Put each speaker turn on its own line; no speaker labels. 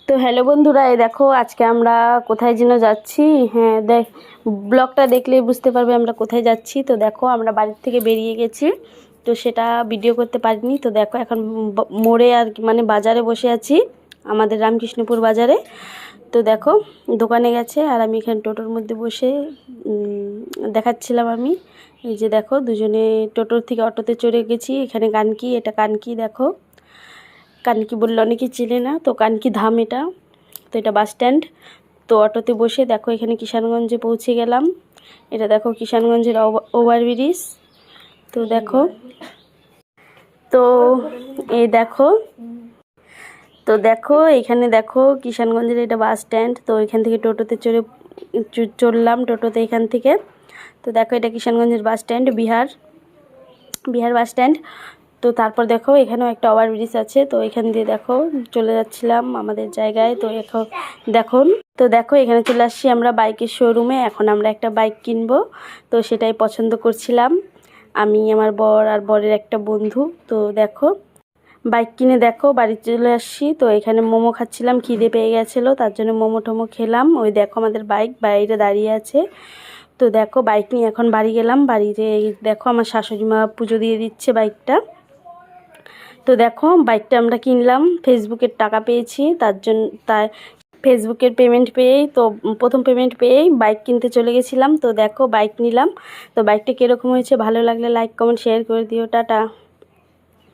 তো হ্যালো বন্ধুরা, এই দেখো আজকে আমরা কোথায় যেন যাচ্ছি। হ্যাঁ, ব্লগটা দেখলে বুঝতে পারবে আমরা কোথায় যাচ্ছি। তো দেখো আমরা বাড়ির থেকে বেরিয়ে গেছি, তো সেটা ভিডিও করতে পারিনি। তো দেখো এখন মোড়ে আর কি মানে বাজারে বসে আছি, আমাদের রামকৃষ্ণপুর বাজারে। তো দেখো দোকানে গেছে আর আমি এখানে টোটোর মধ্যে বসে দেখাচ্ছিলাম আমি। এই যে দেখো দুজনে টোটোর থেকে অটোতে চড়ে গেছি। এখানে কানকি, এটা কানকি দেখো, কানকি বললে অনেকেই চেনে না, তো কানকি ধাম এটা। তো এটা বাস স্ট্যান্ড। তো অটোতে বসে দেখো এখানে কিষানগঞ্জে পৌঁছে গেলাম। এটা দেখো কিষানগঞ্জের ওভারব্রিজ। তো দেখো, তো এই দেখো, তো দেখো এখানে দেখো কিষানগঞ্জের এটা বাস স্ট্যান্ড। তো এখান থেকে টোটোতে চড়লাম টোটোতে এখান থেকে। তো দেখো এটা কিষানগঞ্জের bus stand, Bihar bus stand. তো তারপর দেখো এখানেও একটা ওভারব্রিজ আছে, তো এখান দিয়ে দেখো চলে যাচ্ছিলাম আমাদের জায়গায়। তো এখন দেখো এখানে চলে আসছি আমরা বাইকের শোরুমে। এখন আমরা একটা বাইক কিনবো, তো সেটাই পছন্দ করছিলাম আমি, আমার বর আর বরের একটা বন্ধু। তো দেখো বাইক কিনে দেখো বাড়ি চলে আসছি। তো এখানে মোমো খাচ্ছিলাম, খিদে পেয়ে গেছিলো, তার জন্য মোমো টোমো খেলাম। ওই দেখো আমাদের বাইক বাইরে দাঁড়িয়ে আছে। তো দেখো বাইক নিয়ে এখন বাড়ি গেলাম। বাড়িতে দেখো আমার শাশুড়ি মা পুজো দিয়ে দিচ্ছে বাইকটা। তো দেখো বাইকটা আমরা কিনলাম, ফেসবুকের টাকা পেয়েছি, তাই ফেসবুকের পেমেন্ট পেয়েই, তো প্রথম পেমেন্ট পেয়েই বাইক কিনতে চলে গেছিলাম। তো দেখো বাইক নিলাম। তো বাইকটা কীরকম হয়েছে ভালো লাগলে লাইক কমেন্ট শেয়ার করে দিও। টাটা।